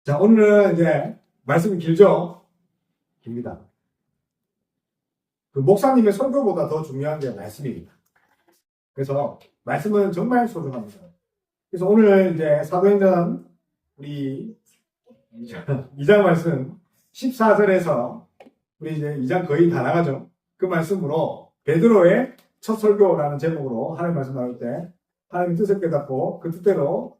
자, 오늘은 이제 말씀이 길죠? 깁니다. 그 목사님의 설교보다 더 중요한 게 말씀입니다. 그래서 말씀은 정말 소중합니다. 그래서 오늘 이제 사도행전 우리 2장 말씀 14절에서 우리 이제 2장 거의 다 나가죠. 그 말씀으로 베드로의 첫 설교라는 제목으로 하나님 말씀 나눌 때 하나님의 뜻을 깨닫고 그 뜻대로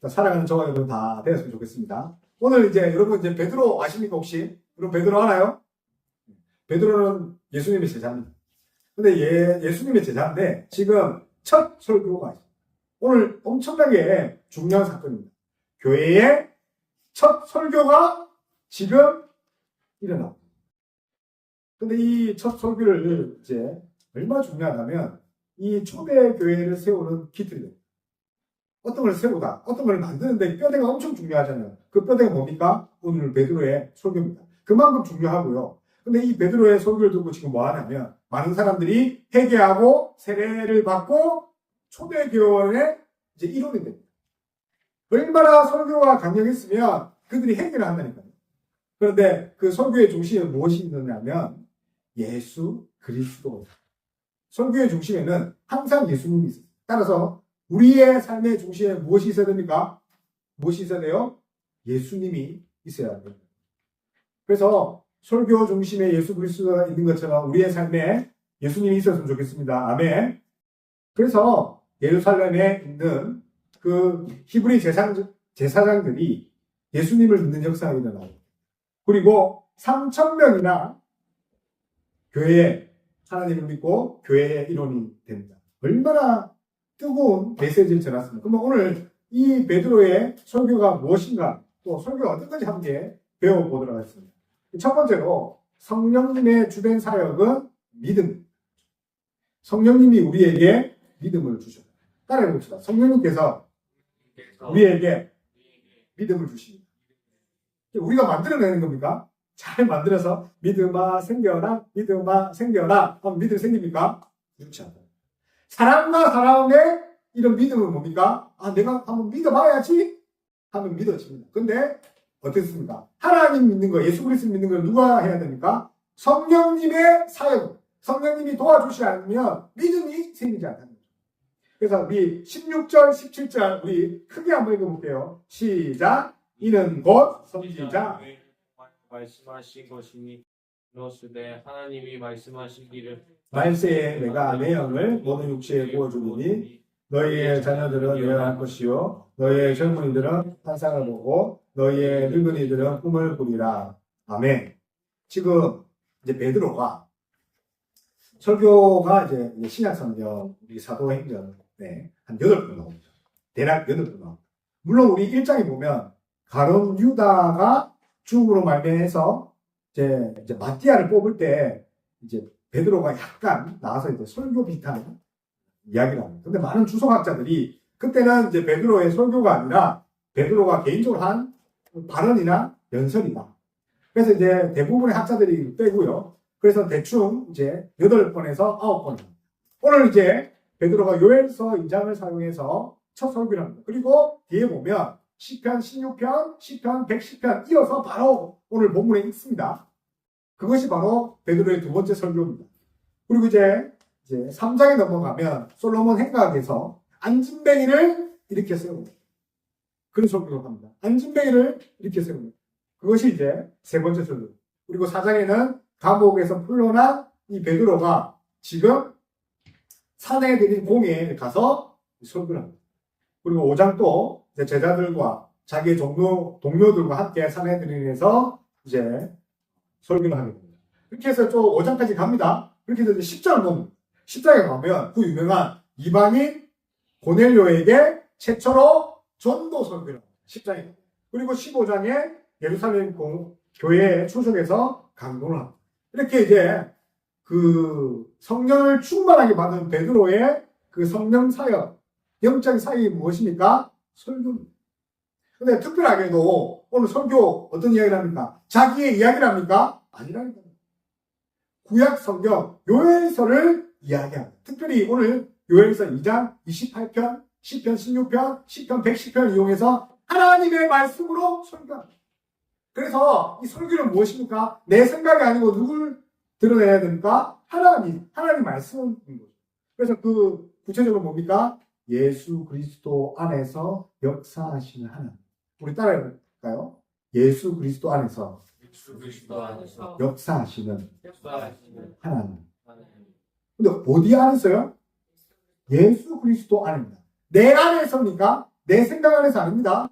살아가는 저와 여러분 다 되었으면 좋겠습니다. 오늘 이제 여러분 이제 베드로 아십니까 혹시? 여러분 베드로 알아요? 베드로는 예수님의 제자입니다. 근데 예수님의 제자인데 지금 첫 설교가 있어요. 오늘 엄청나게 중요한 사건입니다. 교회의 첫 설교가 지금 일어나고. 근데 이 첫 설교를 이제 얼마나 중요하냐면 이 초대 교회를 세우는 기틀이에요. 어떤 걸 세우다, 어떤 걸 만드는데 뼈대가 엄청 중요하잖아요. 그 뼈대가 뭡니까? 오늘 베드로의 설교입니다. 그만큼 중요하고요. 근데 이 베드로의 설교를 두고 지금 뭐 하냐면 많은 사람들이 회개하고 세례를 받고 초대교회의 이제 이론이 됩니다. 얼마나 설교가 강력했으면 그들이 회개를 한다니까요. 그런데 그 설교의 중심에 무엇이 있느냐면 예수 그리스도. 설교의 중심에는 항상 예수님이 있어요. 따라서 우리의 삶의 중심에 무엇이 있어야 됩니까? 무엇이 있어야 돼요? 예수님이 있어야 돼요. 그래서 설교 중심에 예수 그리스도가 있는 것처럼 우리의 삶에 예수님이 있었으면 좋겠습니다. 아멘. 그래서 예루살렘에 있는 그 히브리 제사장들이 예수님을 믿는 역사가 일어나요. 그리고 3,000명이나 교회에 하나님을 믿고 교회의 일원이 됩니다. 얼마나 뜨거운 메시지를 전했습니다. 그러면 오늘 이 베드로의 설교가 무엇인가, 또 설교가 어떤 건지 함께 배워보도록 하겠습니다. 첫 번째로 성령님의 주된 사역은 믿음. 성령님이 우리에게 믿음을 주셔요. 따라해 봅시다. 성령님께서 우리에게 믿음을 주십니다. 우리가 만들어내는 겁니까? 잘 만들어서 믿음아 생겨라, 믿음아 생겨라 하면 믿음이 생깁니까? 그렇지 않아요. 사람과 사람의 이런 믿음은 뭡니까? 아, 내가 한번 믿어봐야지 하면 믿어집니다. 근데 어떻습니까? 하나님 믿는 거, 예수 그리스도 믿는 걸 누가 해야 됩니까? 성령님의 사역, 성령님이 도와주시지 않으면 믿음이 생기지 않는 거죠. 그래서 우리 16절, 17절 우리 크게 한번 읽어볼게요. 시작. 이는 곧 선지자 말씀하신 것이니 그것으되 하나님이 말씀하시기를 말세에 내가 내 영을 모든 육체에 부어주리니 너희의 자녀들은 예언할 것이요 너희의 젊은이들은 환상을 보고 너희의 늙은이들은 꿈을 꾸리라. 아멘. 지금 이제 베드로가 설교가 이제 신약성경 우리 사도행전 한 8번 나옵니다. 대략 8번 나옵니다. 물론 우리 1장에 보면 가룟 유다가 죽음으로 말미암아서 이제 마띠아를 뽑을 때 이제 베드로가 약간 나와서 이제 설교 비슷한 이야기를 합니다. 근데 많은 주석학자들이 그때는 이제 베드로의 설교가 아니라 베드로가 개인적으로 한 발언이나 연설이다. 그래서 이제 대부분의 학자들이 빼고요. 그래서 대충 이제 8번에서 9번. 오늘 이제 베드로가 요엘서 2장을 사용해서 첫 설교를 합니다. 그리고 뒤에 보면 시편 16편, 시편 110편 이어서 바로 오늘 본문에 있습니다. 그것이 바로 베드로의 두 번째 설교입니다. 그리고 이제 3장에 넘어가면 솔로몬 행각에서 안진뱅이를 이렇게 세웁니다. 그런 설교를 합니다. 안진뱅이를 이렇게 세웁니다. 그것이 이제 세 번째 설교. 그리고 4장에는 감옥에서 풀려난 이 베드로가 지금 산에 들인 공에 가서 설교를 합니다. 그리고 5장 또 제자들과 자기의 동료들과 함께 산헤드린에서 이제 설교를 하게 됩니다. 이렇게 해서 또 5장까지 갑니다. 그렇게 해서 10장을 보면 10장에 가면 그 유명한 이방인 고넬료에게 최초로 전도 설교를 합니다. 10장에. 그리고 15장에 예루살렘 교회에 출석해서 강론을 합니다. 이렇게 이제 그 성령을 충만하게 받은 베드로의 그 성령 사역, 영적 사역이 무엇입니까? 설교입니다. 근데 특별하게도 오늘 설교 어떤 이야기를 합니까? 자기의 이야기를 합니까? 아니라니까. 구약 성경 요엘서를 이야기합니다. 특별히 오늘 요엘서 2장 28편, 10편 16편, 10편 110편을 이용해서 하나님의 말씀으로 설교합니다. 그래서 이 설교는 무엇입니까? 내 생각이 아니고 누굴 드러내야 됩니까? 하나님 말씀인 거죠. 그래서 그 구체적으로 뭡니까? 예수 그리스도 안에서 역사하시는 하나님. 우리 따라해볼까요? 예수 그리스도 안에서 예수 그리스도 안에서 역사하시는 역사하시는 하나님. 하나님. 근데 어디 안에서요? 예수 그리스도 안입니다. 내 안에서입니까? 내 생각 안에서 아닙니다.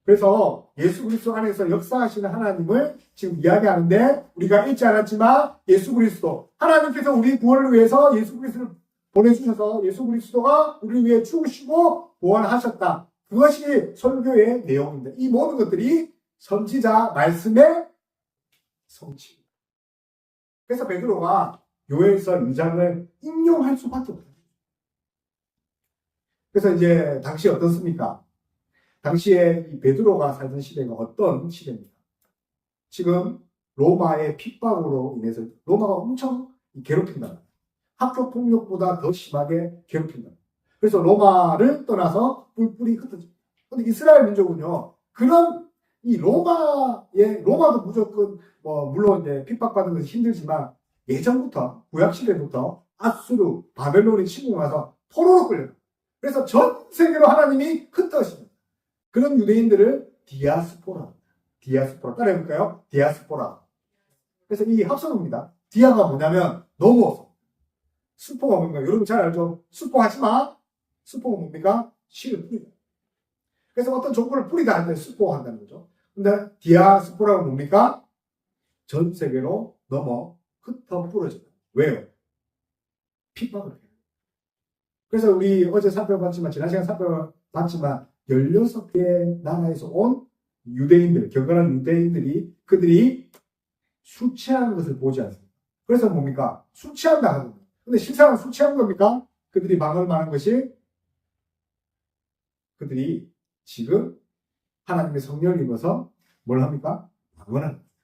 그래서 예수 그리스도 안에서 역사하시는 하나님을 지금 이야기하는데 우리가 읽지 않았지만 예수 그리스도 하나님께서 우리 구원을 위해서 예수 그리스도를 보내주셔서 예수 그리스도가 우리를 위해 죽으시고 구원하셨다. 그것이 설교의 내용입니다. 이 모든 것들이 선지자 말씀의 성취입니다. 그래서 베드로가 요엘서 2장을 인용할 수밖에 없어요. 그래서 이제 당시 어떻습니까? 당시에 이 베드로가 살던 시대가 어떤 시대입니까? 지금 로마의 핍박으로 인해서 로마가 엄청 괴롭힌다. 학교 폭력보다 더 심하게 괴롭힌다. 그래서 로마를 떠나서 뿔뿔이 흩어집니다. 근데 이스라엘 민족은요, 그런 이 로마도 무조건 물론 이제 핍박받는 것이 힘들지만 예전부터 구약 시대부터 아수르, 바벨론이 침공을 와서 포로로 끌려요. 그래서 전 세계로 하나님이 흩어집니다. 그런 유대인들을 디아스포라 따라해볼까요? 디아스포라. 그래서 이 합성어입니다. 디아가 뭐냐면 넘어서. 스포가 뭡니까? 여러분 잘 알죠? 스포하지 마. 스포가 뭡니까? 씨를 뿌리다. 그래서 어떤 정보를 뿌리다 할 때 스포한다는 거죠. 근데 디아스포라가 뭡니까? 전 세계로 넘어 흩어 부러진다. 왜요? 핍박을 해요. 그래서 우리 어제 살펴봤지만, 지난 시간 살펴봤지만, 16개 나라에서 온 유대인들, 경건한 유대인들이, 그들이 술 취하는 것을 보지 않습니다. 그래서 뭡니까? 술 취한다 하는 겁니다. 근데 실상은 술 취한 겁니까? 그들이 망을 말한 것이, 그들이 지금 하나님의 성령을 입어서 뭘 합니까? 방언하는 겁니다.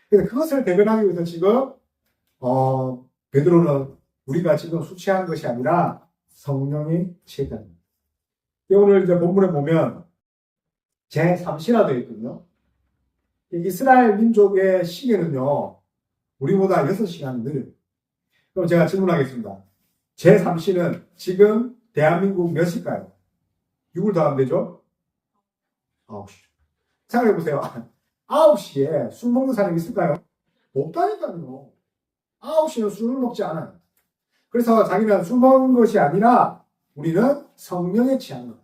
그래서 그것을 대변하기 위해서 지금, 베드로는 우리가 지금 술 취한 것이 아니라 성령이 취했다는 겁니다. 오늘 이제 본문에 보면 제3시라 되어 있거든요. 이스라엘 민족의 시계는요, 우리보다 6시간 느려요. 그럼 제가 질문하겠습니다. 제3시는 지금 대한민국 몇 시일까요? 6을 더하면 되죠? 9시. 생각해보세요. 9시에 술 먹는 사람이 있을까요? 없다니까요. 9시는 술을 먹지 않아요. 그래서 자기는 술 먹는 것이 아니라 우리는 성령에 취한 것.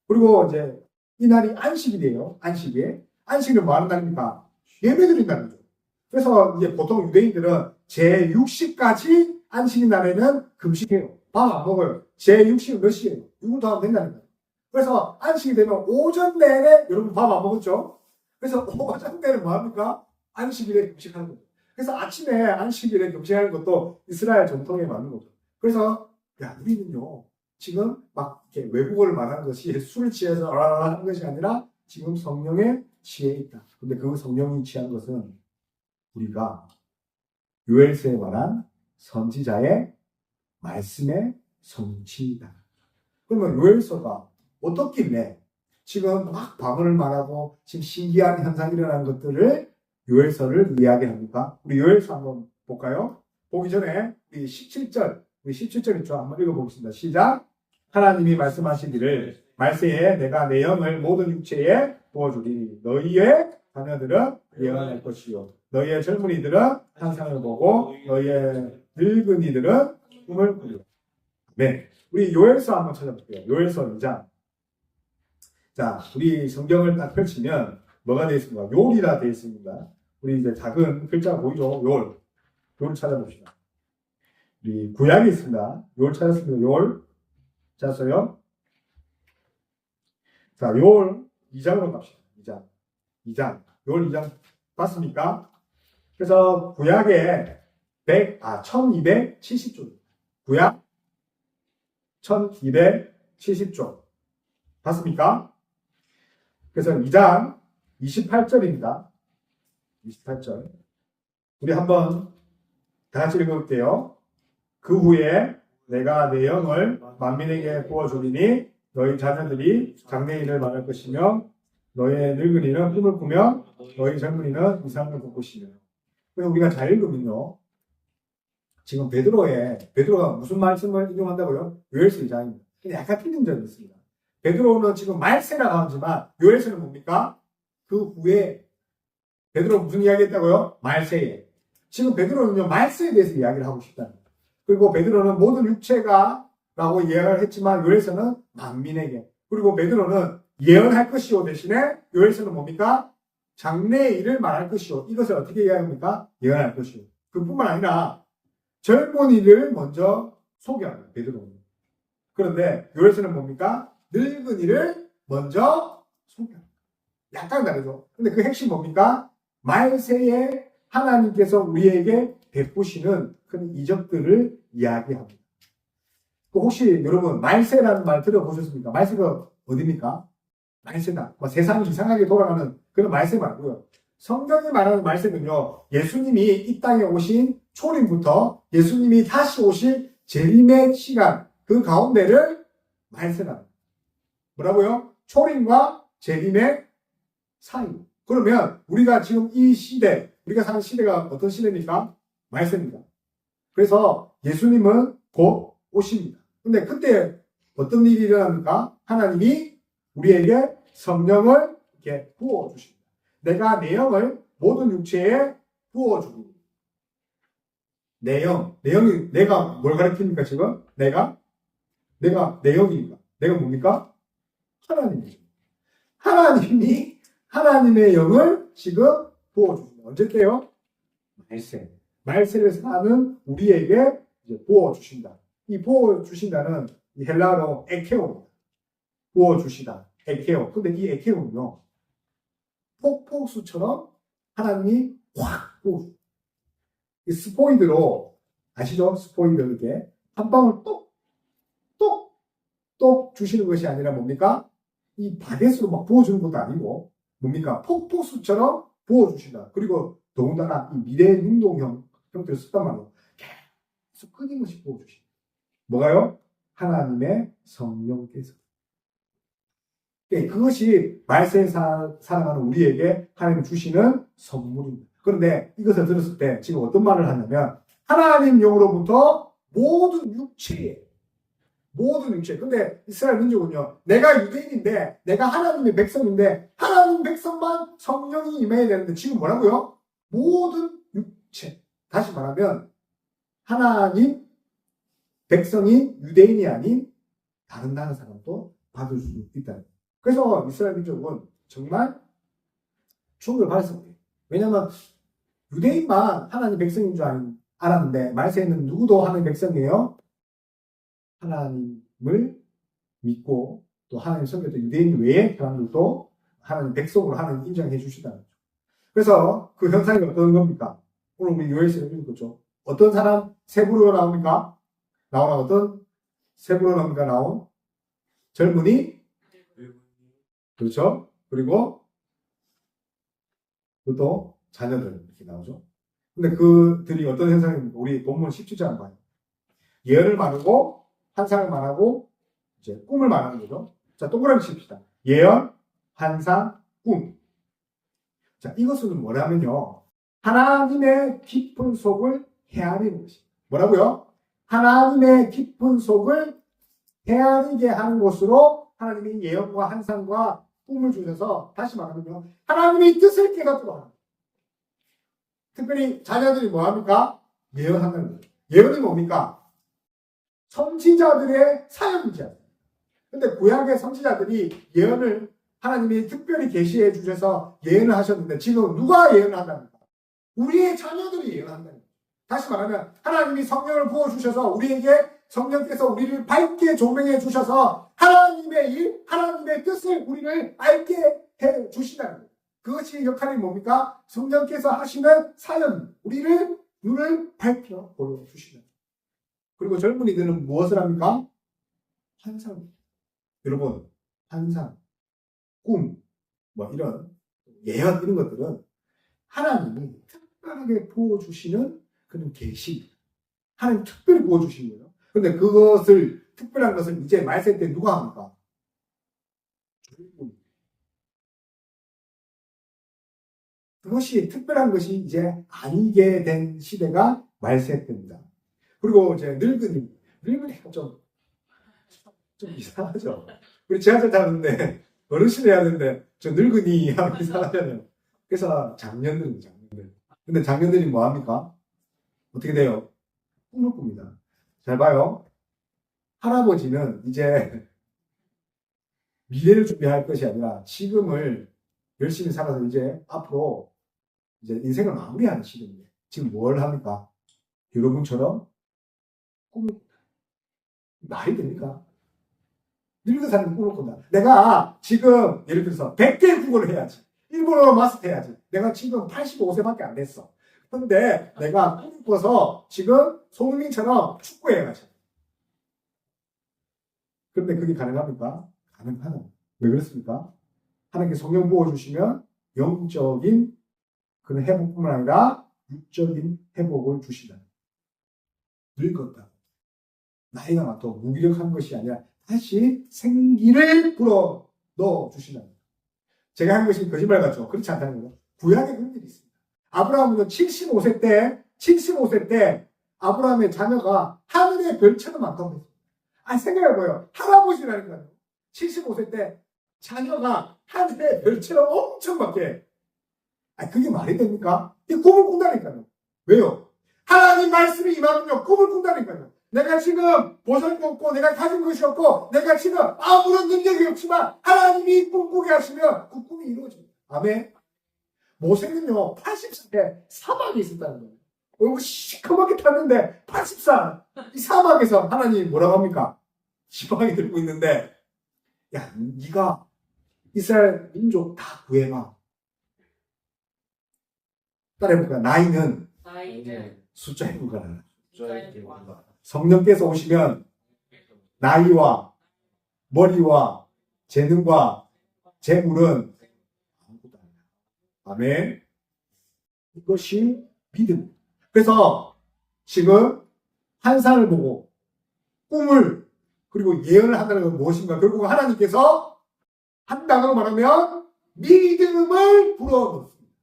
그리고 이제 이날이 안식일이에요. 안식일은 뭐 하는 날입니까? 예배 드린다는 거죠. 그래서 이제 보통 유대인들은 제6시까지 안식일 날에는 금식해요. 밥 안 먹어요. 제6식은 몇 시예요? 6을 더하면 된다는 거예요. 그래서 안식이 되면 오전 내내 여러분 밥 안 먹었죠? 그래서 오전 내내 뭐 합니까? 안식일에 금식하는 거죠. 그래서 아침에 안식일에 금식하는 것도 이스라엘 전통에 맞는 거죠. 그래서 야, 우리는요, 지금 막 이렇게 외국어를 말하는 것이 술을 취해서 하는 것이 아니라 지금 성령에 취해 있다. 근데 그 성령이 취한 것은 우리가 요엘서에 말한 선지자의 말씀의 성취이다. 그러면 요엘서가 어떻길래 지금 막 방언을 말하고 지금 신기한 현상이 일어나는 것들을 요엘서를 이야기합니까? 우리 요엘서 한번 볼까요? 보기 전에 우리 17절 있죠? 한번 읽어보겠습니다. 시작. 하나님이 말씀하시기를 말세에 내가 내 영을 모든 육체에 부어주리니 너희의 자녀들은 예언할 것이요 너희의 젊은이들은 환상을 보고 너희의 늙은이들은 꿈을 꾸리라. 네, 우리 요엘서 한번 찾아볼게요. 요엘서 2장. 자, 우리 성경을 딱 펼치면 뭐가 되어 있습니까? 요이라 되어 있습니다. 우리 이제 작은 글자 보이죠? 요를 찾아봅시다. 우리 구약이 있습니다. 요를 찾았습니다. 요를 찾았어요. 자, 요을 2장으로 갑시다. 2장. 요을 2장 봤습니까? 그래서 구약에 1270조. 구약 1270조. 봤습니까? 그래서 2장 28절입니다. 28절. 우리 한번 다 같이 읽어볼게요. 그 후에 내가 내 영을 만민에게 부어주리니 너희 자녀들이 장래일을 말할 것이며 너의 늙은이는 꿈을 꾸며 너희 젊은이는 이상을 걷고 싶네요. 그래서 우리가 잘 읽으면요. 지금 베드로가 무슨 말씀을 인용한다고요? 요엘서 2장입니다. 근데 약간 틀린 점이 있습니다. 베드로는 지금 말세라고 하지만 요엘서는 뭡니까? 그 후에 베드로 무슨 이야기 했다고요? 말세에. 지금 베드로는요, 말세에 대해서 이야기를 하고 싶다는 거예요. 그리고 베드로는 모든 육체가 라고 예언을 했지만 요엘서는 만민에게. 그리고 베드로는 예언할 것이요 대신에 요엘서는 뭡니까? 장래의 일을 말할 것이요. 이것을 어떻게 이야기합니까? 예언할 것이요. 그뿐만 아니라 젊은이를 먼저 소개합니다. 베드로는. 그런데 요엘서는 뭡니까? 늙은이를 먼저 소개합니다. 약간 다르죠. 근데 그 핵심 뭡니까? 말세에 하나님께서 우리에게 베푸시는 그런 이적들을 이야기합니다. 혹시 여러분 말세라는 말 들어보셨습니까? 말세가 어디입니까? 말세다. 세상이 이상하게 돌아가는 그런 말세 말고요. 성경이 말하는 말세는요. 예수님이 이 땅에 오신 초림부터 예수님이 다시 오실 재림의 시간 그 가운데를 말세다. 뭐라고요? 초림과 재림의 사이. 그러면 우리가 지금 이 시대, 우리가 사는 시대가 어떤 시대입니까? 말세입니다. 그래서 예수님은 곧 오십니다. 근데 그때 어떤 일이 일어납니까? 하나님이 우리에게 성령을 이렇게 부어주십니다. 내가 내 영을 모든 육체에 부어주고. 내영이 내가 뭘 가리킵니까 지금? 내가 내 영입니다. 내가 뭡니까? 하나님이죠. 하나님이 하나님의 영을 지금 부어주십니다. 언제 때요? 말세를 사는 우리에게 이제 부어주신다. 이 부어주신다는 이 헬라어로 에케오입니다. 부어주시다. 에케오. 근데 이 에케오는요, 폭포수처럼 하나님이 확 부어줍니다. 이 스포이드로, 아시죠? 스포이드 이렇게 한 방울 똑 주시는 것이 아니라 뭡니까? 이 바게트로 막 부어주는 것도 아니고, 뭡니까? 폭포수처럼 부어주신다. 그리고 더군다나 이 미래 능동형 형태를 썼단 말이에요. 계속 끊임없이 부어주신다. 뭐가요? 하나님의 성령께서. 그것이 말세에 살아가는 우리에게 하나님 주시는 선물입니다. 그런데 이것을 들었을 때 지금 어떤 말을 하냐면 하나님 영으로부터 모든 육체. 근데 이스라엘 민족은요. 내가 유대인인데 내가 하나님의 백성인데 하나님 백성만 성령이 임해야 되는데 지금 뭐라고요? 모든 육체. 다시 말하면 하나님 백성인 유대인이 아닌 다른 나라 사람도 받을 수 있다. 그래서 이스라엘 민족은 정말 충격을 받았습니다. 왜냐하면 유대인만 하나님 백성인 줄 알았는데 말세에는 누구도 하나님 백성이에요. 하나님을 믿고 또 하나님 섬겼던 유대인 외에 사람들도 하나님 백성으로 하나님 인정해 주시다는 거죠. 그래서 그 현상이 어떤 겁니까? 오늘 우리 요엘서를 읽었죠. 어떤 사람 세부로 나옵니까? 어떤 세부로 나온 젊은이, 그렇죠? 그리고 또 자녀들 이렇게 나오죠. 근데 그들이 어떤 현상입니까? 우리 본문 17장 봐요. 예언을 말하고 환상을 말하고 이제 꿈을 말하는 거죠. 자, 동그라미 칩시다. 예언, 환상, 꿈. 자, 이것은 뭐냐면요. 하나님의 깊은 속을 헤아리는 것입니다. 뭐라고요? 하나님의 깊은 속을 헤아리게 하는 곳으로 하나님이 예언과 환상과 꿈을 주셔서 다시 말하면요. 하나님의 뜻을 깨닫도록 합니다. 특별히 자녀들이 뭐합니까? 예언한다는 거예요. 예언이 뭡니까? 선지자들의 사역이지 않습니까? 근데 구약의 선지자들이 예언을 하나님이 특별히 계시해 주셔서 예언을 하셨는데 지금 누가 예언을 한답니까? 우리의 자녀들이 예언한다는 거예요. 다시 말하면 하나님이 성령을 부어주셔서 우리에게 성령께서 우리를 밝게 조명해 주셔서 하나님의 일, 하나님의 뜻을 우리를 알게 해 주시다는 거예요. 그것이 역할이 뭡니까? 성령께서 하시는 사연, 우리를 눈을 밝혀 보여주시는 거예요. 그리고 젊은이들은 무엇을 합니까? 환상. 여러분, 환상, 꿈, 이런 예언 이런 것들은 하나님이 특별하게 부어주시는 그런 계시. 하나님 특별히 부어주신 거예요. 근데 그것을, 특별한 것을 이제 말세 때 누가 합니까? 그것이 특별한 것이 이제 아니게 된 시대가 말세입니다. 그리고 이제 늙은이가 좀 이상하죠. 우리 지하철 타는데 어르신 해야 되는데 저 늙은이 하면 이상하잖아요. 그래서 장년들. 근데 장년들이 뭐 합니까? 어떻게 돼요? 꿈을 꿉니다. 잘 봐요. 할아버지는 이제 미래를 준비할 것이 아니라 지금을 열심히 살아서 이제 앞으로 이제 인생을 마무리하는 시기인데 지금 뭘 합니까? 여러분처럼 꿈을 말이 됩니까? 늙은 사람이 꿈을 꾼다. 내가 지금 예를 들어서 100개 국어를 해야지. 일본어로 마스터해야지. 내가 지금 85세밖에 안 됐어. 근데 내가 꿈을 꿔서 지금 손흥민처럼 축구해야지. 그런데 그게 가능합니까? 가능하다. 왜 그렇습니까? 하나님께 성령 부어주시면 영적인 그런 회복뿐만 아니라 육적인 회복을 주신다. 늙었다. 나이가 많고 무기력한 것이 아니라 다시 생기를 불어 넣어 주신다. 제가 한 것이 거짓말 같죠? 그렇지 않다는 거죠. 구약에 그런 일이 있습니다. 아브라함은 75세 때 아브라함의 자녀가 하늘의 별처럼 많다고 했어요. 아니, 생각해봐요. 할아버지라니까요. 75세 때 자녀가 하늘의 별처럼 엄청 많게. 아니, 그게 말이 됩니까? 이 꿈을 꾼다니까요. 왜요? 하나님 말씀이 임하면요, 꿈을 꾼다니까요. 내가 지금 보살도 없고, 내가 가진 것이 없고, 내가 지금 아무런 능력이 없지만, 하나님이 꿈꾸게 하시면 그 꿈이 이루어집니다. 아멘. 모세는요, 80세 사막에 있었다는 거예요. 얼굴 시커멓게 탔는데, 84. 이 사막에서 하나님이 뭐라고 합니까? 지팡이 들고 있는데, 야, 네가 이스라엘 민족 다 구해봐. 따라해볼까? 나이는 숫자에 불과하다. 성령께서 오시면 나이와 머리와 재능과 재물은 아무것도 아니다. 아멘. 이것이 믿음. 그래서 지금 환상을 보고 꿈을 그리고 예언을 한다는 건 무엇인가? 결국 하나님께서 한 단어로 말하면 믿음을 불어넣습니다.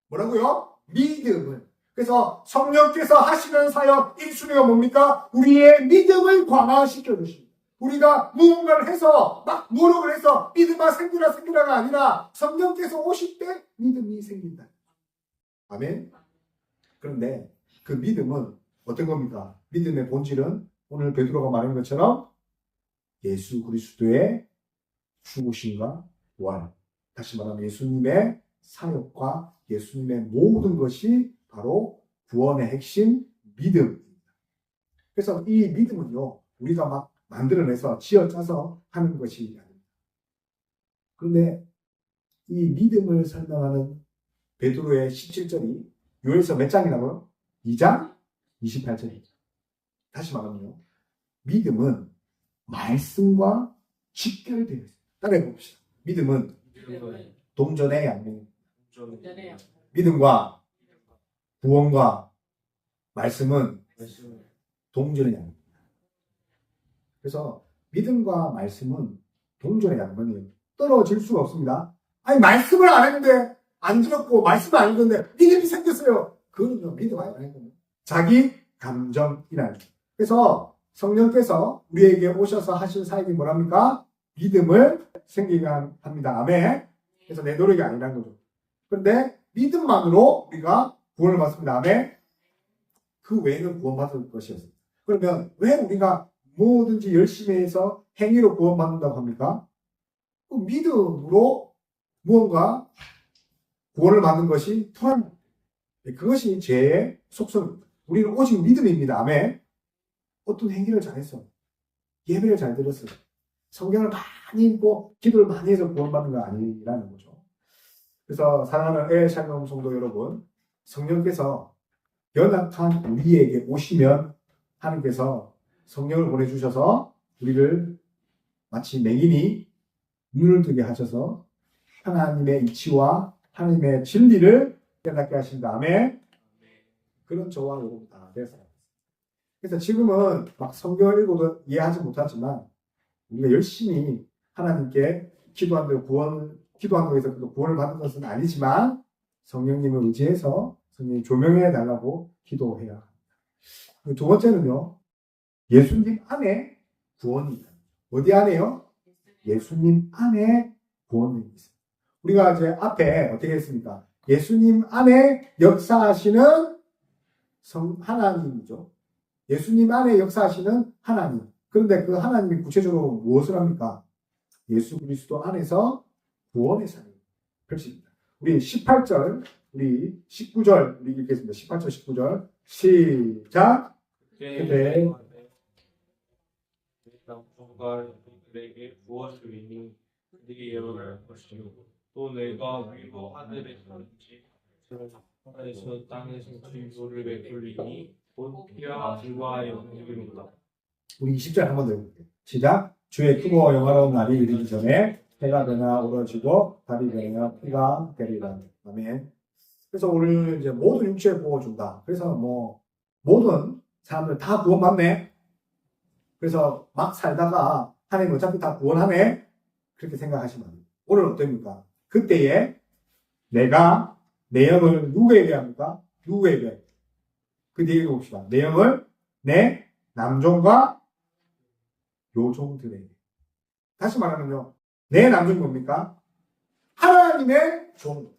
뭐라고요? 믿음을. 그래서 성령께서 하시는 사역 1순위가 뭡니까? 우리의 믿음을 강화시켜 주십니다. 우리가 무언가를 해서 막 노력을 해서 믿음아 생기라가 아니라 성령께서 오실 때 믿음이 생긴다. 아멘. 그런데 그 믿음은 어떤 겁니까? 믿음의 본질은 오늘 베드로가 말한 것처럼 예수 그리스도의 죽으심과 부활, 다시 말하면 예수님의 사역과 예수님의 모든 것이 바로 구원의 핵심 믿음입니다. 그래서 이 믿음은요, 우리가 막 만들어내서 지어짜서 하는 것이 아닙니다. 그런데 이 믿음을 설명하는 베드로의 17절이 요에서 몇 장이라고요? 2장 28절입니다. 다시 말하면요, 믿음은 말씀과 직결되어 있습니다. 따라해 봅시다. 믿음은 동전의 양면입니다. 믿음과 구원과 말씀은 동전의 양면입니다. 그래서 믿음과 말씀은 동전의 양면이에요. 떨어질 수가 없습니다. 아니, 말씀을 안 했는데 안 들었고 말씀을 안 했는데 믿음이 생겼어요. 그거는요, 믿음 아니거든요. 자기 감정이라는 거예요. 그래서 성령께서 우리에게 오셔서 하신 사역이 뭐랍니까? 믿음을 생기게 합니다. 아멘. 그래서 내 노력이 아니라는 거죠. 그런데 믿음만으로 우리가 구원을 받습니다. 아멘. 그 외에는 구원받을 것이 없습니다. 그러면 왜 우리가 뭐든지 열심히 해서 행위로 구원받는다고 합니까? 그 믿음으로 무언가 구원을 받는 것이 통합니다. 그것이 죄의 속성입니다. 우리는 오직 믿음입니다. 아멘. 어떤 행위를 잘했어. 예배를 잘 들었어. 성경을 많이 읽고 기도를 많이 해서 구원받는 거 아니라는 거죠. 그래서 사랑하는 애샬롬 성도 여러분, 성령께서 연약한 우리에게 오시면 하나님께서 성령을 보내주셔서 우리를 마치 맹인이 눈을 뜨게 하셔서 하나님의 이치와 하나님의 진리를 깨닫게 하신다. 아멘. 그런 저와 여러분 다 됐어요. 그래서 지금은 막 성경을 읽어도 이해하지 못하지만 우리가 열심히 하나님께 기도한다고 해서 구원을 받는 것은 아니지만 성령님을 의지해서 성령님 조명해 달라고 기도해야 합니다. 두 번째는요, 예수님 안에 구원이 있다. 어디 안에요? 예수님 안에 구원이 있습니다. 우리가 이제 앞에 어떻게 했습니까? 예수님 안에 역사하시는 하나님이죠. 예수님 안에 역사하시는 하나님. 그런데 그 하나님이 구체적으로 무엇을 합니까? 예수 그리스도 안에서 구원의 삶을 펼칩니다. 우리 18절, 우리 19절, 우리 읽겠습니다. 18절, 19절. 시작! 그때 남편과 그들에게 무엇이니 그들이 예언할 것이요 또 내가 위로 하늘에 있는지 하늘에서 땅에서 진소를 베풀리니 곧 피와 불과 영광이로다. 우리 20절 한 번 더 읽을게요. 시작! 주의 크고 영화로운 날이 이르기 전에 해가 되나 오러지고 달이 되나 피가 되리라. 아멘. 그래서 오늘 이제 모든 육체에 부어준다. 그래서 뭐 모든 사람들 다 구원받네. 그래서 막 살다가 하나님 어차피 다 구원하네. 그렇게 생각하시면 안 돼요. 오늘 어떻습니까? 그때에 내가 내 영을 누구에게 합니까? 누구에게? 그 뒤에 봅시다. 내 영을 내 남종과 요종들에게. 다시 말하면요. 내 남종이 뭡니까? 하나님의 종.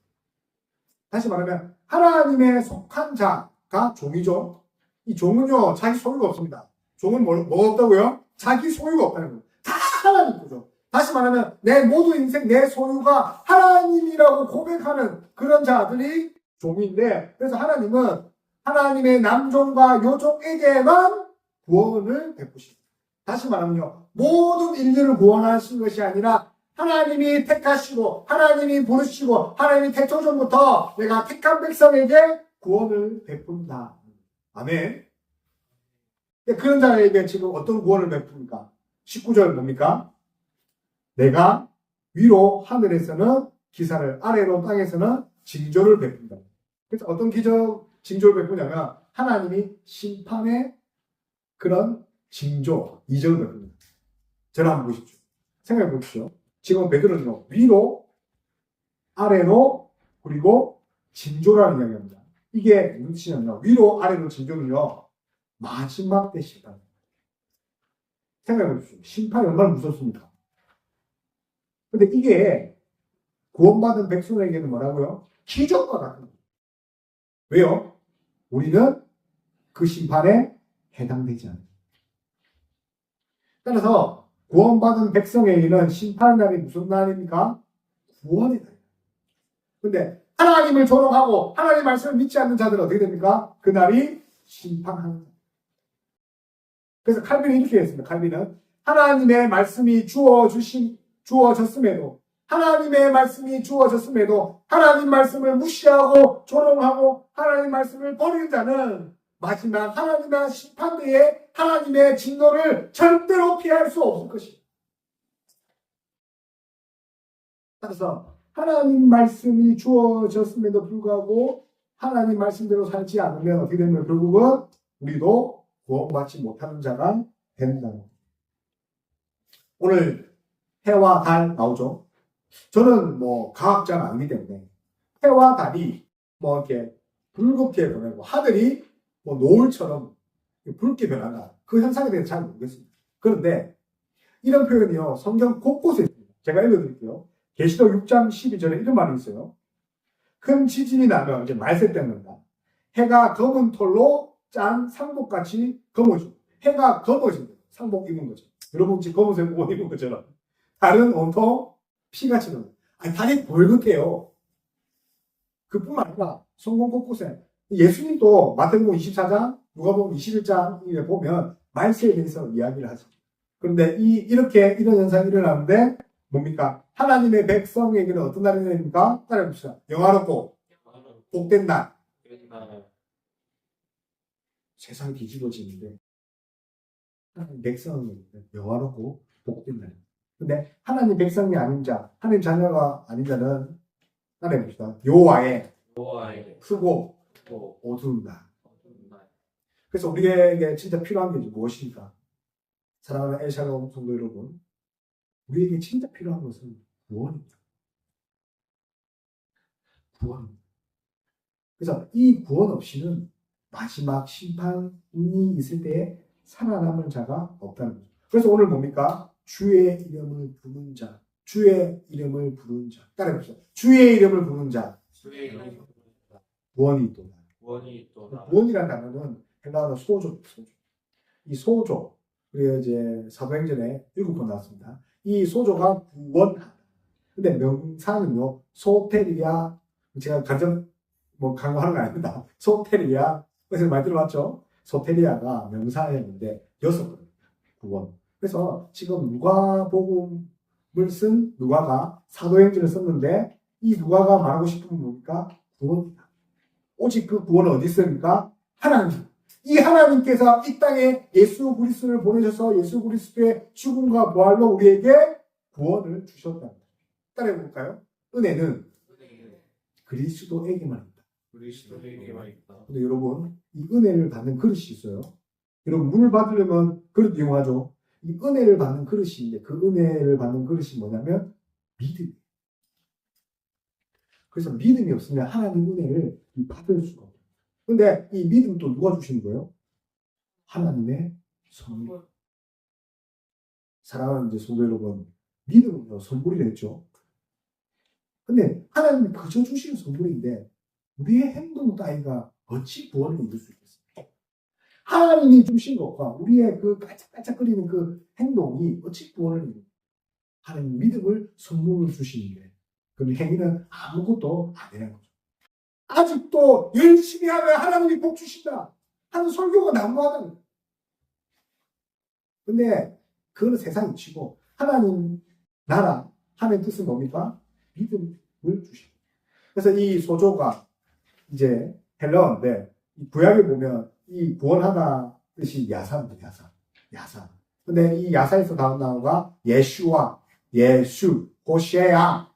다시 말하면 하나님의 속한 자가 종이죠. 이 종은요. 자기 소유가 없습니다. 종은 뭐가 없다고요? 자기 소유가 없다는 거예요. 다 하나님 거죠. 다시 말하면 내 모든 인생 내 소유가 하나님이라고 고백하는 그런 자들이 종인데, 그래서 하나님은 하나님의 남종과 요종에게만 구원을 베푸십니다. 다시 말하면요, 모든 인류를 구원하신 것이 아니라 하나님이 택하시고 하나님이 부르시고 하나님이 태초전부터 내가 택한 백성에게 구원을 베푼다. 아멘. 그런 자에게 지금 어떤 구원을 베풉니까? 19절 뭡니까? 내가 위로 하늘에서는 기사를, 아래로 땅에서는 징조를 베푼다. 그래서 어떤 징조를 베푸냐면 하나님이 심판의 그런 징조, 이적을 베풉니다. 저를 한번 보십시오. 생각해 보십시오. 지금 베드로는요, 위로, 아래로, 그리고 징조라는 이야기입니다. 이게 무슨 뜻이냐면 위로, 아래로, 징조는요, 마지막 때 심판. 생각해 보십시오. 심판이 얼마나 무섭습니까? 근데 이게 구원받은 백성에게는 뭐라고요? 기적과 같은 거예요. 왜요? 우리는 그 심판에 해당되지 않아요. 따라서 구원받은 백성에게는 심판의 날이 무슨 날입니까? 구원의 날이에요. 근데 하나님을 조롱하고 하나님의 말씀을 믿지 않는 자들은 어떻게 됩니까? 그 날이 심판하는 날. 그래서 칼빈은 이렇게 했습니다. 칼빈은 하나님의 말씀이 주어졌음에도 하나님의 말씀이 주어졌음에도 하나님 말씀을 무시하고 조롱하고 하나님 말씀을 버리는 자는 마지막 하나님의 심판대에 하나님의 진노를 절대로 피할 수 없을 것입니다. 따라서 하나님 말씀이 주어졌음에도 불구하고 하나님 말씀대로 살지 않으면 어떻게 되면 결국은 우리도 구원받지 못하는 자가 된다는 겁니다. 오늘 해와 달 나오죠. 저는 뭐 과학자는 아니기 때문에 해와 달이 뭐 이렇게 붉게 변하고 하늘이 뭐 노을처럼 붉게 변한다. 그 현상에 대해서 잘 모르겠습니다. 그런데 이런 표현이요, 성경 곳곳에 있습니다. 제가 읽어드릴게요. 계시록 6장 12절에 이런 말이 있어요. 큰 지진이 나면 이제 말세 때입니다. 해가 검은 털로 짠 상복같이 검어지고, 해가 검어진다. 상복 입은 거죠. 여러분 지금 검은색 옷 입은 것처럼. 달은 온통 피같이 나요. 아니, 달이 붉게요. 그뿐만 아니라 성경 곳곳에 예수님도 마태복음 24장, 누가복음 21장에 보면 말세에 대해서 이야기를 하죠. 그런데 이렇게 이런 현상이 일어나는데 뭡니까? 하나님의 백성에게는 어떤 날이 됩니까? 따라해봅시다. 영화롭고 복된 날. 세상이 뒤집어지는데 하나님 백성은 영화롭고 복된 날. 근데 하나님 백성이 아닌 자, 하나님 자녀가 아닌 자는 따라해봅시다. 여호와의 크고 어두운 날. 그래서 우리에게 진짜 필요한 게 무엇입니까? 사랑하는 엘샤롬 성도 여러분, 우리에게 진짜 필요한 것은 구원입니다. 구원입니다. 그래서 이 구원 없이는 마지막 심판이 있을 때에 살아남을 자가 없다는 거죠. 그래서 오늘 뭡니까? 주의 이름을 부르는 자, 주의 이름을 부르는 자. 따라해보세요. 주의 이름을 부르는 자, 주의 이름을 구원이 있도다. 구원이 있도다. 구원이라는 단어는 헬라어로 소조. 이 소조, 우리가 이제 사도행전에 7번 나왔습니다. 이 소조가 구원하다. 근데 명사는요, 소테리아, 제가 강조하는 거 아닙니다. 소테리아, 그래서 많이 들어봤죠? 소테리아가 명사였는데, 6번입니다. 구원. 그래서 지금 누가복음을 쓴 누가가 사도행전을 썼는데, 이 누가가 말하고 싶은 건 뭡니까? 구원이다. 오직 그 구원은 어디 있습니까? 하나님. 이 하나님께서 이 땅에 예수 그리스도를 보내셔서 예수 그리스도의 죽음과 부활로 우리에게 구원을 주셨다. 따라해볼까요? 은혜는 그리스도에게만 있다. 그리스도에게만 있다. 근데 여러분, 이 은혜를 받는 그릇이 있어요. 여러분, 물을 받으려면 그릇 이용하죠. 이 은혜를 받는 그릇인데, 그 은혜를 받는 그릇이 뭐냐면 믿음. 그래서 믿음이 없으면 하나님 은혜를 받을 수가 없어요. 근데 이 믿음도 누가 주시는 거예요? 하나님의 선물. 사랑하는 이제 성도 여러분, 믿음은요, 선물이라 했죠. 근데 하나님이 그저 주시는 선물인데, 우리의 행동 따위가 어찌 구원을 이룰 수 있겠습니까? 하나님이 주신 것과 우리의 그 깔짝깔짝거리는 그 행동이 어찌 구원을 이룰? 하나님 믿음을 선물로 주시는데, 그럼 행위는 아무것도 안 되는 거죠. 아직도 열심히 하면 하나님이 복 주신다 하는 설교가 난무하다는 거예요. 근데 그건 세상이 치고 하나님 나라, 하나님 뜻은 뭡니까? 믿음을 주십니다. 그래서 이 소조가 이제 헬라어인데 구약에 보면 이 구원하다 뜻이 야사입니다. 야사. 근데 이 야사에서 나온 단어가 예슈와 예수, 호시야.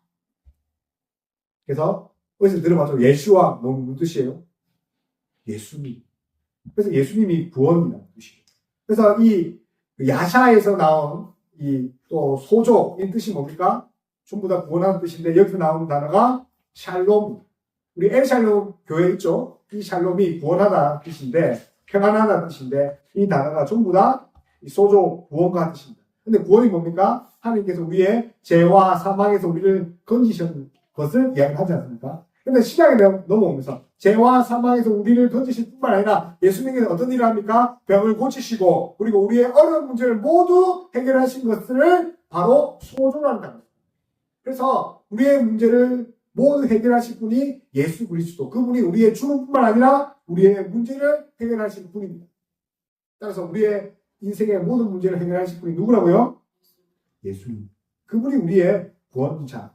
그래서 어디서 들어봤죠? 예수와 무슨 뜻이에요? 예수님. 그래서 예수님이 구원이라는 뜻이에요. 그래서 이 야샤에서 나온 이 또 소조인 뜻이 뭡니까? 전부 다 구원하는 뜻인데 여기서 나오는 단어가 샬롬. 우리 엘샬롬 교회 있죠? 이 샬롬이 구원하다 뜻인데 평안하다 뜻인데 이 단어가 전부 다 소조 구원과 뜻입니다. 근데 구원이 뭡니까? 하나님께서 우리의 죄와 사망에서 우리를 건지신 것을 이야기하지 않습니까? 근데 신약에 넘어오면서 죄와 사망에서 우리를 건지실 뿐만 아니라 예수님께서 어떤 일을 합니까? 병을 고치시고 그리고 우리의 어려운 문제를 모두 해결하신 것을 바로 소조라는 단어입니다. 그래서 우리의 문제를 모두 해결하실 분이 예수 그리스도. 그분이 우리의 죽음뿐만 아니라 우리의 문제를 해결하실 분입니다. 따라서 우리의 인생의 모든 문제를 해결하실 분이 누구라고요? 예수님. 그분이 우리의 구원자.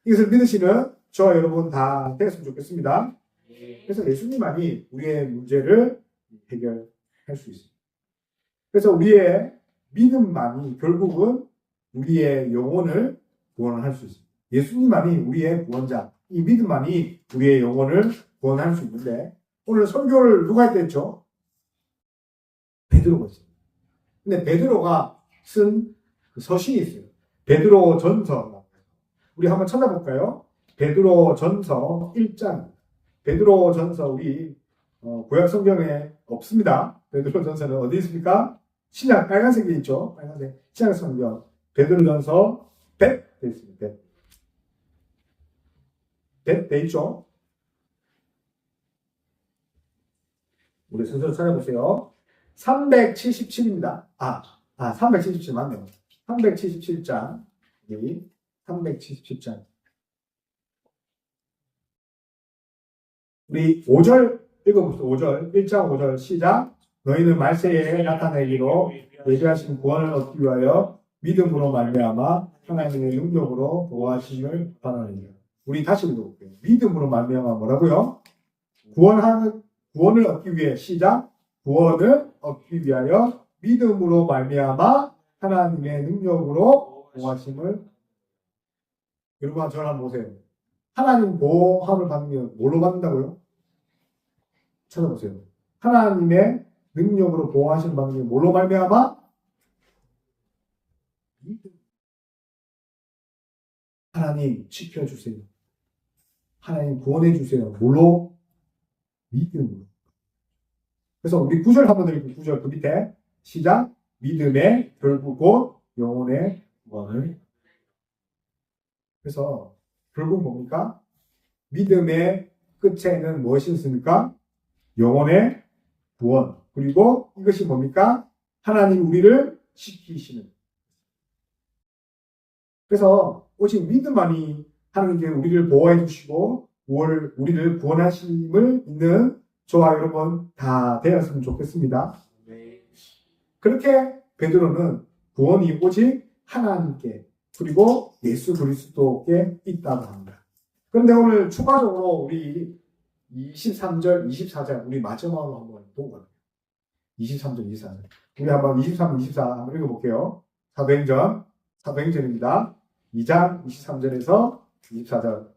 이것을 믿으시는 저와 여러분 다 되었으면 좋겠습니다. 그래서 예수님만이 우리의 문제를 해결할 수 있습니다. 그래서 우리의 믿음만이 결국은 우리의 영혼을 구원할 수 있습니다. 예수님만이 우리의 구원자, 이 믿음만이 우리의 영혼을 구원할 수 있는데 오늘 설교를 누가 했댔죠? 베드로가 있어요. 근데 베드로가 쓴 그 서신이 있어요. 베드로 전서. 우리 한번 찾아볼까요? 베드로 전서 1장. 베드로 전서 우리 구약 성경에 없습니다. 베드로 전서는 어디 있습니까? 신약 빨간색이 있죠. 빨간색 신약 성경. 베드로 전서 100 돼 있습니다. 100 돼 있죠. 우리 순서로 찾아보세요. 377입니다. 377 맞네요. 377장. 여기 377장. 우리 5절 읽어봅시다. 5절. 1장 5절 시작. 너희는 말세에 나타내기로 예비하신 구원을 얻기 위하여 믿음으로 말미암아 하나님의 능력으로 보호하심을 바라느니라. 우리 다시 읽어볼게요. 믿음으로 말미암아 뭐라고요? 구원을 얻기 위해 시작. 구원을 얻기 위하여 믿음으로 말미암아 하나님의 능력으로 보호하심을. 여러분 저를 한번 보세요. 하나님 보호함을 받으면 뭘로 받는다고요? 찾아보세요. 하나님의 능력으로 보호하심을 받으면 뭘로 말미암아? 하나님 지켜주세요. 하나님 구원해주세요. 뭘로? 믿음으로. 그래서 우리 구절 한번 읽고 구절 그 밑에 시작. 믿음의 결국 곧 영혼의 구원을. 그래서 결국 뭡니까? 믿음의 끝에는 무엇이 있습니까? 영혼의 구원. 그리고 이것이 뭡니까? 하나님 우리를 지키시는. 그래서 오직 믿음만이 하나님께 우리를 보호해 주시고 우리를 구원하심을 믿는 저와 여러분 다 되었으면 좋겠습니다. 네. 그렇게 베드로는 구원이 오직 하나님께 그리고 예수 그리스도께 있다고 합니다. 그런데 오늘 추가적으로 우리 23절, 24절 우리 마지막으로 한번 보고 갈게요. 23절, 24절. 우리 한번 23, 24 한번 읽어볼게요. 사도행전입니다. 2장 23절에서 24절.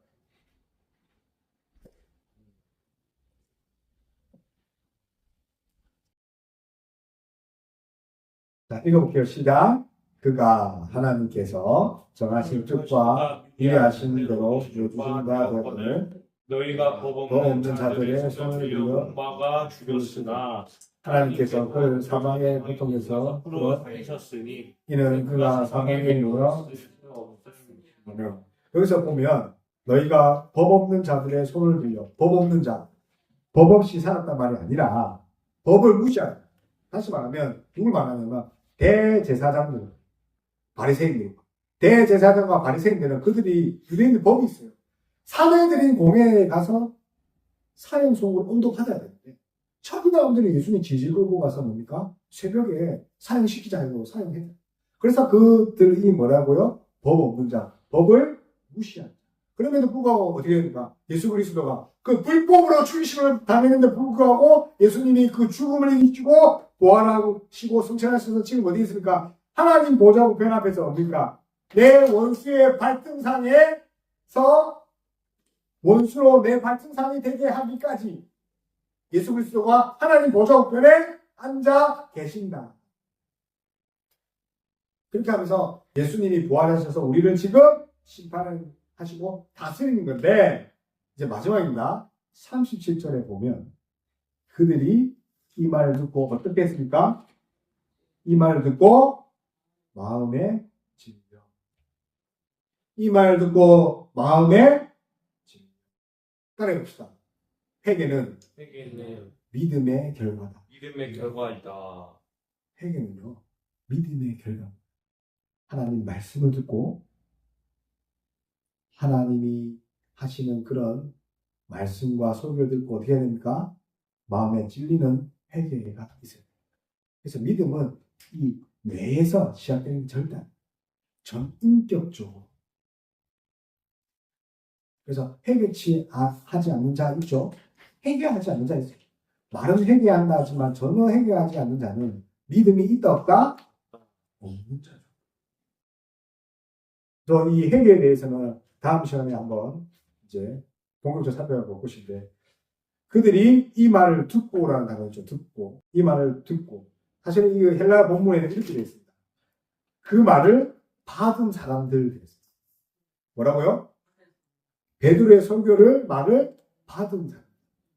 자, 읽어볼게요. 시작. 그가 하나님께서 정하신 뜻과 이해하신 대로 주신 바 되거늘 너희가 법 없는 자들의 손을 빌려 막아 죽였으나 하나님께서 그를 사망의 고통에서 풀어내셨으니 이는 그가 사망에 누워 여기서 보면 너희가 법 없는 자들의 손을 빌려 법 없는 자, 법 없이 살았단 말이 아니라 법을 무시하는, 다시 말하면 누굴 말하냐면 대제사장들, 바리새인들, 대제사장과 바리새인들은 그들이 유대인들 법이 있어요. 사내들인 공회에 가서 사형송을 온독하자 되는데 천인아원들이 예수님 질질 끌고 가서 뭡니까? 새벽에 사형시키자 해서 사형했다. 그래서 그들이 뭐라고요? 법 없는 자, 법을 무시한다. 그럼에도 불구하고 어떻게 됩니까? 예수 그리스도가 그 불법으로 죽이심을 당했는데 불구하고 예수님이 그 죽음을 이기고 부활하시고 승천하셔서 지금 어디 있습니까? 하나님 보좌 우편 앞에서 뭡니까? 내 원수의 발등상에서 원수로 내 발등상이 되게 하기까지 예수 그리스도가 하나님 보좌 우편에 앉아 계신다. 그렇게 하면서 예수님이 부활하셔서 우리를 지금 심판을 하시고 다스리는 건데 이제 마지막입니다. 37절에 보면 그들이 이 말을 듣고 어떻게 했습니까? 이 말을 듣고 마음에 질려. 이 말을 듣고 마음에 질려. 따라해봅시다. 회개는 믿음의 결과다. 믿음의 결과이다. 회개는요, 믿음의 결과. 하나님 말씀을 듣고 하나님이 하시는 그런 말씀과 설교를 듣고 어떻게 해야 됩니까? 마음에 찔리는 회개가 있어요. 그래서 믿음은 이 뇌에서 시작되는 게 절대 아니에요. 전인격적으로. 그래서 회개치 하지 않는 자 있죠? 회개하지 않는 자 있어요. 말은 회개한다 하지만 전혀 회개하지 않는 자는 믿음이 있다 없다? 없는 자죠. 그래서 이 회개에 대해서는 다음 시간에 한번 이제 본격적으로 살펴볼 것인데 그들이 이 말을 듣고라는 단어죠. 듣고. 이 말을 듣고. 사실은 이 헬라 본문에는 이렇게 되어 있습니다. 그 말을 받은 사람들 되어 있습니다. 뭐라고요? 베드로의 설교를 말을 받은 사람.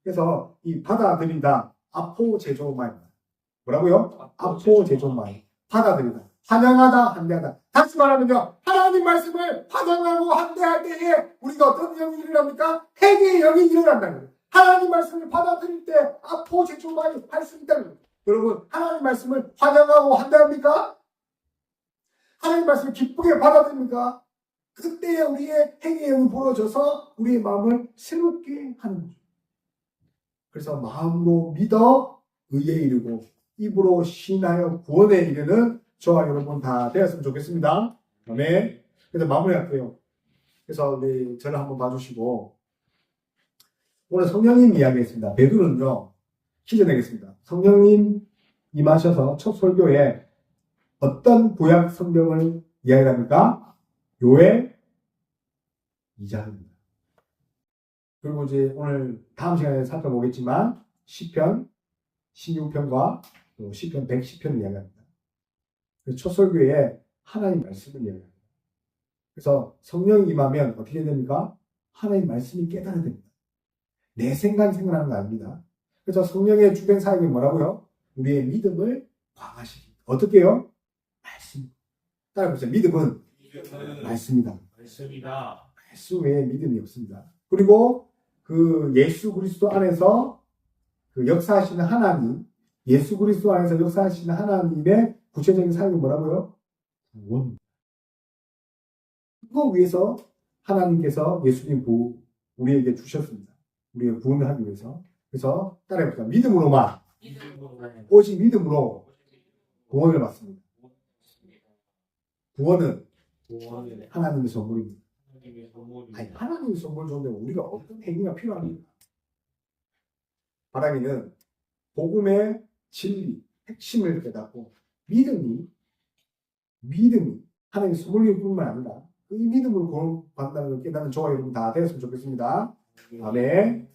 그래서 이 받아들이다. 아포제조마입니다. 뭐라고요? 아포제조마. 받아들이다. 환영하다, 환대하다. 다시 말하면요, 하나님 말씀을 환영하고 환대할 때에 우리가 어떤 영이 일어납니까? 회개의 영이 일어난다는 거예요. 하나님 말씀을 받아들일 때 아포제조마이 할 수 있다는 거예요. 여러분, 하나님 말씀을 환영하고 환대합니까? 하나님 말씀을 기쁘게 받아들입니까? 그때 우리의 회개의 영이 부어져서 우리의 마음을 새롭게 하는 거죠. 그래서 마음으로 믿어 의에 이르고 입으로 신하여 구원에 이르는 저와 여러분 다 되었으면 좋겠습니다. 아멘. 그래서 마무리할게요. 그래서 우리 저를 한번 봐주시고 오늘 성령님 이야기했습니다. 베드로는요, 퀴즈 내겠습니다. 성령님 임하셔서 첫 설교에 어떤 구약 성경을 이야기합니까? 요엘 2장입니다. 그리고 이제 오늘 다음 시간에 살펴보겠지만 시편 16편과 또 시편 110편을 이야기합니다. 첫 설교에 하나님 말씀을 이야기합니다. 그래서 성령이 임하면 어떻게 됩니까? 하나님 말씀이 깨달아야 됩니다. 내 생각이 생각하는 거 아닙니다. 그래서 성령의 주된 사역이 뭐라고요? 우리의 믿음을 강화시킵니다. 어떻게 해요? 말씀. 따라해보세요. 믿음은 말씀이다. 말씀이다. 말씀 외에 믿음이 없습니다. 그리고 그 예수 그리스도 안에서 그 역사하시는 하나님, 예수 그리스도 안에서 역사하시는 하나님의 구체적인 사역이 뭐라고요? 구원. 그거 위해서 하나님께서 예수님 우리에게 주셨습니다. 우리의 구원을 하기 위해서. 그래서 따라해보자. 믿음으로만, 오직 믿음으로 구원을 받습니다. 구원은 하나님의 선물입니다. 아니, 하나님의 선물 좋은데 우리가 어떤 행위가 필요합니까? 바람이는 복음의 진리, 핵심을 깨닫고 믿음이 하나님의 선물일 뿐만 아니라 이 믿음으로 구원받는다는 걸 깨닫는 저와 여러분 다 되었으면 좋겠습니다. 아멘.